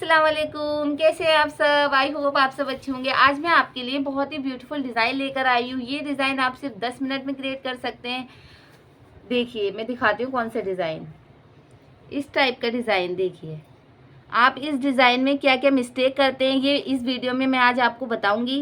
अस्सलाम वालेकुम, कैसे हैं आप सब। आई होप आप सब अच्छे होंगे। आज मैं आपके लिए बहुत ही ब्यूटीफुल डिज़ाइन लेकर आई हूँ। ये डिज़ाइन आप सिर्फ 10 मिनट में क्रिएट कर सकते हैं। देखिए मैं दिखाती हूँ कौन सा डिज़ाइन। इस टाइप का डिज़ाइन देखिए। आप इस डिज़ाइन में क्या क्या मिस्टेक करते हैं ये इस वीडियो में मैं आज आपको बताऊँगी।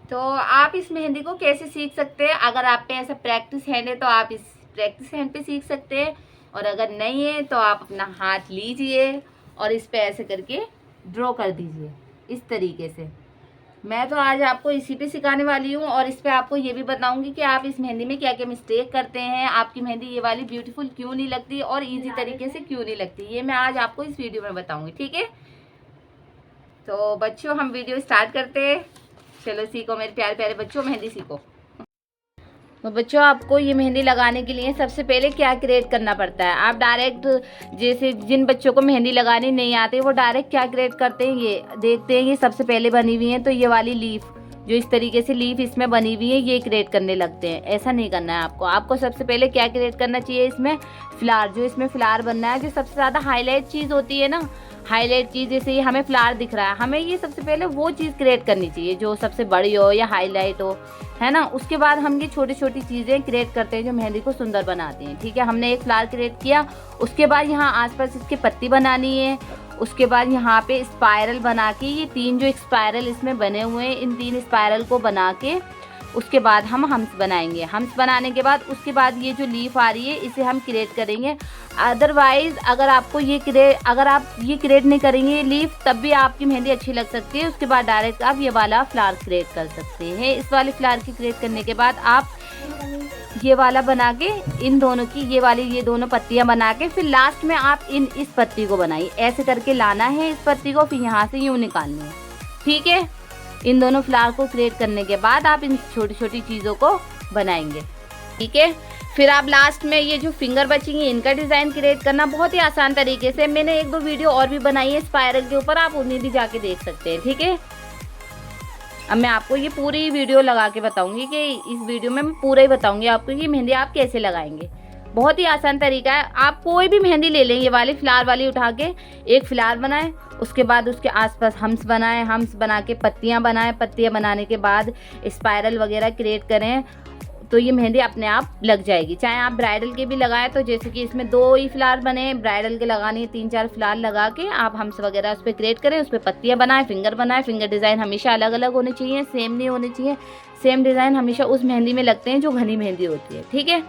तो आप इस मेहंदी को कैसे सीख सकते हैं। अगर आप पे ऐसा प्रैक्टिस हैंड है तो आप इस प्रैक्टिस हैंड पे सीख सकते हैं, और अगर नहीं है तो आप अपना हाथ लीजिए और इस पे ऐसे करके ड्रॉ कर दीजिए इस तरीके से। मैं तो आज आपको इसी पे सिखाने वाली हूँ, और इस पे आपको ये भी बताऊंगी कि आप इस मेहंदी में क्या क्या मिस्टेक करते हैं, आपकी मेहंदी ये वाली ब्यूटीफुल क्यों नहीं लगती और इजी तरीके से क्यों नहीं लगती। ये मैं आज आपको इस वीडियो में बताऊंगी, ठीक है। तो बच्चों हम वीडियो स्टार्ट करते हैं। चलो सीखो मेरे प्यारे प्यारे बच्चों, मेहंदी सीखो। तो बच्चों आपको ये मेहंदी लगाने के लिए सबसे पहले क्या क्रिएट करना पड़ता है। आप डायरेक्ट जैसे जिन बच्चों को मेहंदी लगानी नहीं आती वो डायरेक्ट क्या क्रिएट करते हैं, ये देखते हैं ये सबसे पहले बनी हुई है तो ये वाली लीफ जो इस तरीके से लीफ इसमें बनी हुई है ये क्रिएट करने लगते हैं। ऐसा नहीं करना है आपको। आपको सबसे पहले क्या क्रिएट करना चाहिए, इसमें फ्लावर, जो इसमें फ्लावर बनना है, जो सबसे ज़्यादा हाईलाइट चीज़ होती है ना, हाईलाइट चीज़ जैसे ये हमें फ्लावर दिख रहा है, हमें ये सबसे पहले वो चीज़ क्रिएट करनी चाहिए जो सबसे बड़ी हो या हाईलाइट हो, है ना। उसके बाद हम ये छोटी छोटी चीज़ें क्रिएट करते हैं जो मेहंदी को सुंदर बनाती हैं, ठीक है। हमने एक फ्लावर क्रिएट किया, उसके बाद यहाँ आसपास इसके पत्ती बनानी है। उसके बाद यहाँ पे स्पाइरल बना के, ये 3 जो स्पाइरल इसमें बने हुए हैं, इन 3 स्पाइरल को बना के उसके बाद हम हम्स बनाएंगे। हम्स बनाने के बाद उसके बाद ये जो लीफ आ रही है इसे हम क्रिएट करेंगे। अदरवाइज अगर आप ये क्रिएट नहीं करेंगे लीफ, तब भी आपकी मेहंदी अच्छी लग सकती है। उसके बाद डायरेक्ट आप ये वाला फ्लावर क्रिएट कर सकते हैं। इस वाले फ्लावर की क्रिएट करने के बाद आप ये वाला बना के इन दोनों की ये दोनों पत्तियां बना के फिर लास्ट में आप इस पत्ती को बनाइए। ऐसे करके लाना है इस पत्ती को, फिर यहाँ से यूँ निकालनी है, ठीक है। इन दोनों फ्लावर को क्रिएट करने के बाद आप इन छोटी छोटी चीज़ों को बनाएंगे, ठीक है। फिर आप लास्ट में ये जो फिंगर बचेंगी इनका डिज़ाइन क्रिएट करना बहुत ही आसान तरीके से। मैंने 1-2 वीडियो और भी बनाई है स्पाइरल के ऊपर, आप उन्हें भी जाके देख सकते हैं, ठीक है। अब मैं आपको ये पूरी वीडियो लगा के बताऊंगी कि इस वीडियो में मैं पूरा ही बताऊंगी आपको कि मेहंदी आप कैसे लगाएंगे। बहुत ही आसान तरीका है। आप कोई भी मेहंदी ले लें, ये वाली फ्लावर वाली उठा के एक फ्लावर बनाएं, उसके बाद उसके आसपास हम्स बनाएं, हम्स बना के पत्तियां बनाएं, पत्तियां बनाने के बाद स्पाइरल वगैरह क्रिएट करें, तो ये मेहंदी अपने आप लग जाएगी। चाहे आप ब्राइडल के भी लगाएं, तो जैसे कि इसमें 2 ही फ्लावर बने, ब्राइडल के लगाने 3-4 फ्लावर लगा के आप हम्स वगैरह उस पर क्रिएट करें, उस पर पत्तियां बनाएं, फिंगर बनाएं। फिंगर डिज़ाइन हमेशा अलग अलग होने चाहिए, सेम नहीं होने चाहिए। सेम डिज़ाइन हमेशा उस मेहंदी में लगते हैं जो घनी मेहंदी होती है, ठीक है।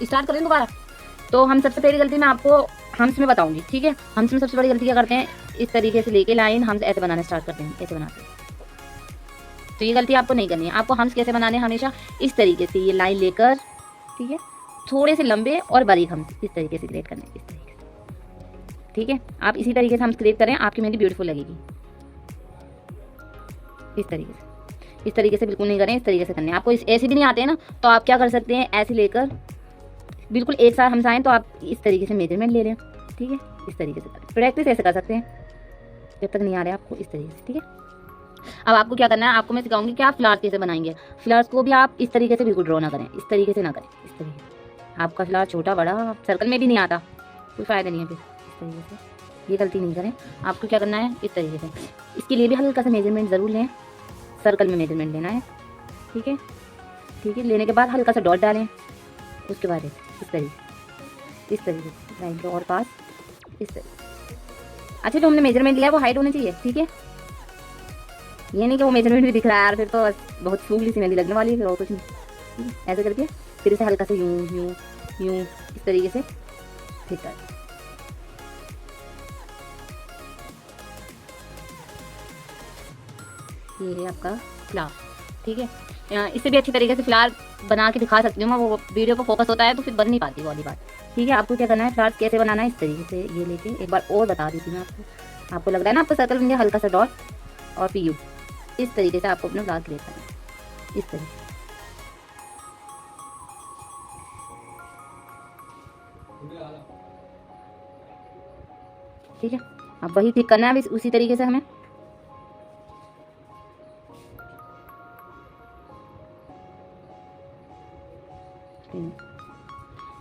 स्टार्ट करें दोबारा। तो हम सबसे पहली गलती मैं आपको हम्स में बताऊंगी, ठीक है। हम्स में सबसे बड़ी गलती क्या करते हैं, इस तरीके से लेके लाइन हम ऐसे बनाना स्टार्ट करते हैं, ऐसे बनाते हैं। तो ये गलती आपको नहीं करनी है। आपको हम्स कैसे बनाने हैं, हमेशा इस तरीके से ये लाइन लेकर, ठीक है, थोड़े से लंबे और बारीक हम्स इस तरीके से क्रिएट करने, इस तरीके से, ठीक है। आप इसी तरीके से हम्स क्रिएट करें, आपकी मेहंदी ब्यूटीफुल लगेगी। इस तरीके से बिल्कुल नहीं करें, इस तरीके से करने। आपको ऐसे भी नहीं आते हैं ना, तो आप क्या कर सकते हैं, ऐसे लेकर बिल्कुल एक साथ हम्स आएँ तो आप इस तरीके से मेजरमेंट ले लें, ठीक है। इस तरीके से करें, प्रैक्टिस ऐसे कर सकते हैं जब तक नहीं आ रहा है आपको, इस तरीके से, ठीक है। अब आपको क्या करना है, आपको मैं सिखाऊंगी कि आप फ्लावर्स कैसे बनाएंगे। फ्लावर्स को भी आप इस तरीके से बिल्कुल ड्रॉ ना करें, इस तरीके से ना करें, इस तरीके से। आपका फ्लावर छोटा बड़ा सर्कल में भी नहीं आता, कोई फ़ायदा नहीं है फिर। इस तरीके से ये गलती नहीं करें। आपको क्या करना है, इस तरीके से। इसके लिए भी हल्का सा मेजरमेंट ज़रूर लें, सर्कल में मेजरमेंट लेना है, ठीक है। ठीक है, लेने के बाद हल्का सा डॉट डालें, उसके बाद इस तरीके से लाइन के और पास इस तरीके। अच्छा, जो हमने मेजरमेंट लिया है वो हाइट होना चाहिए, ठीक है। ये नहीं कि वो मेजरमेंट भी दिख रहा है यार, फिर तो बहुत सूखली सी मेहंदी लगने वाली है, फिर और कुछ नहीं। ऐसे करके फिर इसे हल्का से यूं यूं यूं इस तरीके से ठीक कर। ये है आपका फ्लावर, ठीक है। इससे भी अच्छी तरीके से फ्लावर बना के दिखा सकती हूँ मैं, वो वीडियो पर फोकस होता है तो फिर बन नहीं पाती वो वाली बात, ठीक है। आपको क्या करना है, फ्लावर कैसे बनाना है, इस तरीके से ये लेके एक बार और बता देती हूँ आपको लग रहा है ना आपको सर्कल में हल्का सा डॉट और फिर यू, इस तरीके से आपको अपना फ्लावर क्रिएट करना है, इस तरीके से। ठीक है, अब वही ठीक करना है उसी तरीके से हमें।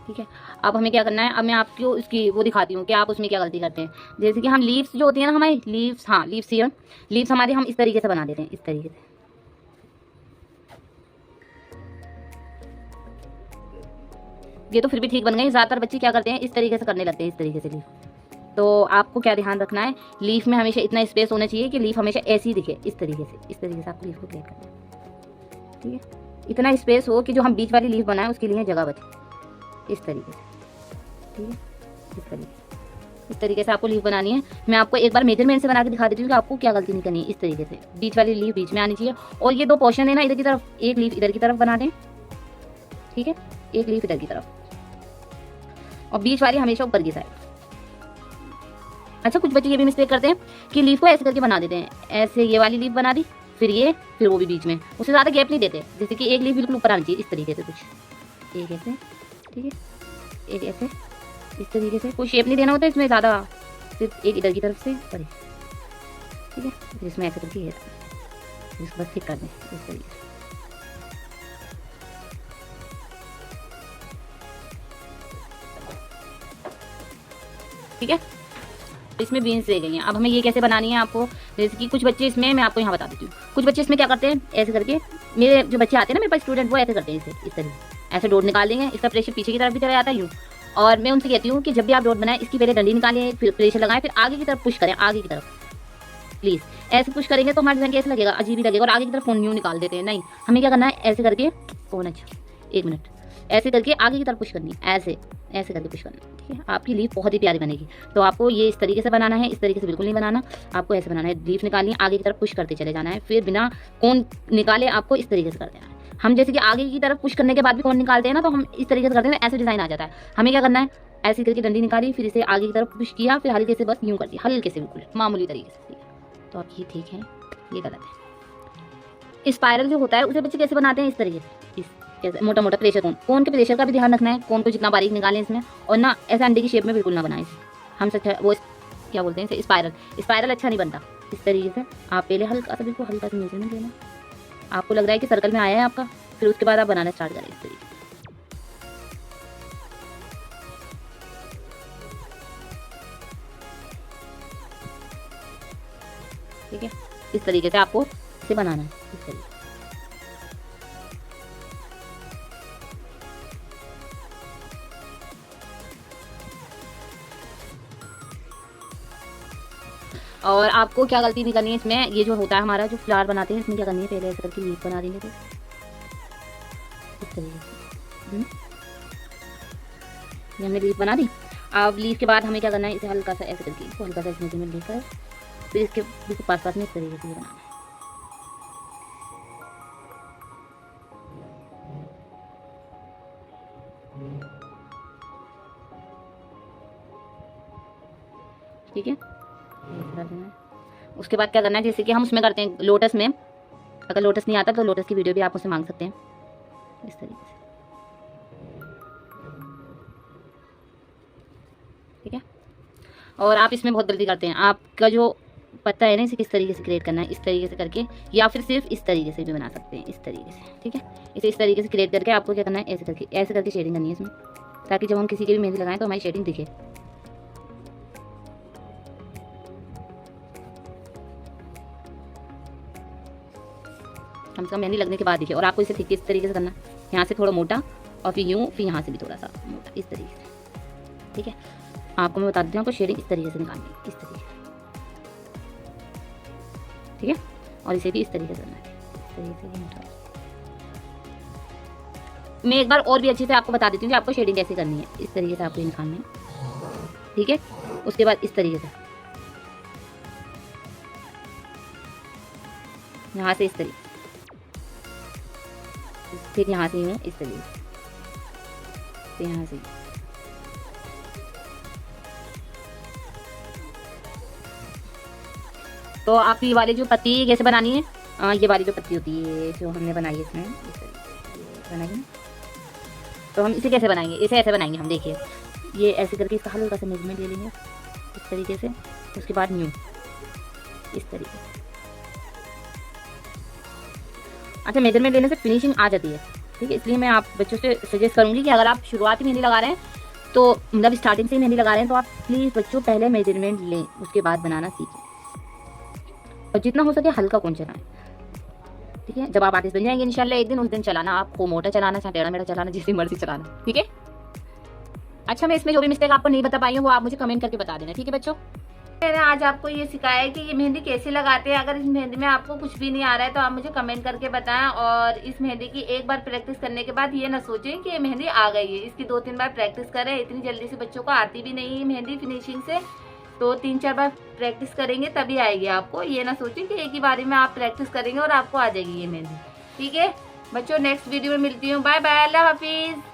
ठीक है, अब हमें क्या करना है, अब मैं आपको इसकी वो दिखाती हूँ कि आप उसमें क्या गलती करते हैं। जैसे कि हम लीव्स जो होती है ना हमारी लीव्स, हाँ लीव्स ही लीव्स हमारी हम इस तरीके से बना देते हैं, इस तरीके से। ये तो फिर भी ठीक बन गई। ज़्यादातर बच्चे क्या करते हैं, इस तरीके से करने लगते हैं, इस तरीके से लीफ। तो आपको क्या ध्यान रखना है, लीफ में हमेशा इतना स्पेस होना चाहिए कि लीफ हमेशा ऐसी ही दिखे, इस तरीके से आपको लीफ को क्रिएट करना है, ठीक है। इतना स्पेस हो कि जो हम बीच वाली लीफ बनाए उसके लिए जगह बचे, इस तरीके से, ठीक है। इस तरीके से आपको लीफ बनानी है। मैं आपको एक बार मेजरमेंट से बना के दिखा देती हूँ कि आपको क्या गलती नहीं करनी है। इस तरीके से बीच वाली लीफ बीच में आनी चाहिए, और ये दो पोर्शन है ना, इधर की तरफ एक लीफ इधर की तरफ बना दें, ठीक है, एक लीफ इधर की तरफ, और बीच वाली हमेशा ऊपर की साइड। अच्छा, कुछ बच्चे ये भी मिस्टेक करते हैं कि लीफ को ऐसे करके बना देते हैं, ऐसे ये वाली लीफ बना दी, फिर वो भी बीच में, उससे ज़्यादा गैप नहीं देते। जैसे कि एक लीफ बिल्कुल ऊपर आनी चाहिए, इस तरीके से कुछ एक ऐसे, ठीक है, एक ऐसे, इस तरीके से। कोई शेप नहीं देना होता इसमें ज़्यादा, सिर्फ एक इधर की तरफ से ऊपर, ठीक है। जिसमें ऐसे करके इसको बस ठीक कर दें, इस तरीके से। ठीक है, इसमें बीन्स रह गई हैं। अब हमें ये कैसे बनानी है आपको, जैसे कि कुछ बच्चे इसमें, मैं आपको यहाँ बता देती हूँ, कुछ बच्चे इसमें क्या करते हैं, ऐसे करके, मेरे जो बच्चे आते हैं ना मेरे पास स्टूडेंट, वो ऐसे करते हैं, इस तरीके ऐसे डॉट निकाल देंगे, इसका प्रेशर पीछे की तरफ भी चला जाता है यूँ। और मैं उनसे कहती हूँ कि जब भी आप डॉट बनाएं, इसकी पहले डंडी निकालें, फिर प्रेशर लगाएं, फिर आगे की तरफ पुश करें, आगे की तरफ प्लीज़। ऐसे पुश करेंगे तो हमारे डिज़ाइन कैसे लगेगा, अजीब ही लगेगा, और आगे की तरफ फोन यूँ निकाल देते हैं। नहीं, हमें क्या करना है, ऐसे करके फोन, अच्छा एक मिनट, ऐसे करके आगे की तरफ पुश करनी है, ऐसे करके पुश करना है, ठीक है। आपकी लीफ बहुत ही प्यारी बनेगी। तो आपको ये इस तरीके से बनाना है, इस तरीके से बिल्कुल नहीं बनाना, आपको ऐसे बनाना है। लीफ निकालनी है, आगे की तरफ पुश करते चले जाना है, फिर बिना कोन निकाले आपको इस तरीके से कर देना है। हम जैसे कि आगे की तरफ पुश करने के बाद भी कोन निकालते हैं ना, तो हम इस तरीके से करते हैं, ऐसे डिज़ाइन आ जाता है। हमें क्या करना है, ऐसे करके डंडी निकाली, फिर इसे आगे की तरफ पुश किया, फिर हल्के से बस यूँ कर दिया, हल्के से बिल्कुल मामूली तरीके से, ठीक है। तो आप ये ठीक है, ये गलत है। स्पाइरल जो होता है उसे बच्चे कैसे बनाते हैं, इस तरीके से, इस कैसे मोटा मोटा प्रेशर कोन के प्रेशर का भी ध्यान रखना है, कोन को जितना बारीक निकालें इसमें, और ना ऐसे अंडे की शेप में बिल्कुल ना बनाएं। हम सच वो क्या बोलते हैं इसे, स्पाइरल अच्छा नहीं बनता। इस तरीके से आप पहले हल्का सा, बिल्कुल हल्का सा मेजरमेंट लेना, आपको लग रहा है कि सर्कल में आया है आपका, फिर उसके बाद आप बनाना स्टार्ट करें, इस तरीके से। ठीक है, इस तरीके से आपको इसे बनाना है, इस तरीके से। और आपको क्या गलती नहीं करनी है इसमें, ये जो होता है हमारा जो फ्लावर बनाते हैं, इसमें क्या करनी है, पहले ऐसे करके लीफ बना देंगे, तो इस तरीके से ये हमने लीफ बना दी। अब लीफ के बाद हमें क्या करना है, इसे हल्का सा ऐसे करके इसको हल्का सा इसमें में लेकर फिर इसके बिल्कुल पास पास में इस तरीके से ये बनाना है। ठीक है, उसके बाद क्या करना है, जैसे कि हम उसमें करते हैं लोटस में। अगर लोटस नहीं आता तो लोटस की वीडियो भी आप उससे मांग सकते हैं इस तरीके से। ठीक है, और आप इसमें बहुत गलती करते हैं। आपका जो पता है ना, इसे किस तरीके से क्रिएट करना है, इस तरीके से करके, या फिर सिर्फ इस तरीके से भी बना सकते हैं, इस तरीके से। ठीक है, इसे इस तरीके से क्रिएट करके आपको क्या करना है, ऐसे करके शेडिंग करनी है इसमें, ताकि जब हम किसी की भी मेहंदी लगाएं तो हमारी शेडिंग दिखे। कम से कम मेहंदी लगने के बाद दिखे। और आपको इसे ठीक इस तरीके से करना है, यहाँ से थोड़ा मोटा और फिर यूँ, फिर यहाँ से भी थोड़ा सा मोटा, इस तरीके से। ठीक है, आपको मैं बता देती हूँ, आपको शेडिंग इस तरीके से निकालनी है, इस तरीके से। ठीक है, और इसे भी इस तरीके से करना है, इस तरीके से मोटा। मैं एक बार और भी अच्छे से आपको बता देती हूँ कि आपको शेडिंग कैसे करनी है। इस तरीके से आपको ये निकालनी है। ठीक है, उसके बाद इस तरीके से यहाँ से इस तरीके, फिर यहाँ से यूँ इस तरीके से, फिर यहाँ से। तो आप ये वाली जो पत्ती कैसे बनानी है, ये वाली जो पत्ती होती है जो हमने बनाई है इसमें, इस तरीके से बनाई है। तो हम इसे कैसे बनाएंगे, इसे ऐसे बनाएंगे हम। देखिए, ये ऐसे करके इसका हल्का सा मेजरमेंट ले लेंगे इस तरीके से। उसके बाद न्यू इस तरीके से। अच्छा, मेजरमेंट लेने से फिनिशिंग आ जाती है। ठीक है, इसलिए मैं आप बच्चों से सजेस्ट करूँगी कि अगर आप शुरुआती मेहंदी लगा रहे हैं, तो मतलब स्टार्टिंग से ही मेहंदी लगा रहे हैं, तो आप प्लीज़ बच्चों पहले मेजरमेंट लें, उसके बाद बनाना सीखें। और जितना हो सके हल्का कौन चलाएं। ठीक है, जब आप आर्टिस्ट बन जाएंगे इंशाल्लाह एक दिन, उस दिन चलाना आपको मोटा चलाना, चाहे टेढ़ा मेढ़ा चलाना, जिसकी मर्जी चलाना। ठीक है, अच्छा, मैं इसमें जो भी मिस्टेक आपको नहीं बता पाई हूँ वो आप मुझे कमेंट करके बता देना। ठीक है बच्चों, मैंने आज आपको ये सिखाया है कि ये मेहंदी कैसे लगाते हैं। अगर इस मेहंदी में आपको कुछ भी नहीं आ रहा है तो आप मुझे कमेंट करके बताएं। और इस मेहंदी की एक बार प्रैक्टिस करने के बाद ये ना सोचें कि ये मेहंदी आ गई है। इसकी 2-3 बार प्रैक्टिस करें। इतनी जल्दी से बच्चों को आती भी नहीं है मेहंदी फिनिशिंग से, तो 3-4 बार प्रैक्टिस करेंगे तभी आएगी आपको। ये ना सोचें कि एक ही बारी में आप प्रैक्टिस करेंगे और आपको आ जाएगी ये मेहंदी। ठीक है बच्चों, नेक्स्ट वीडियो में मिलती हूँ। बाय बाय, अल्लाह हाफिज़।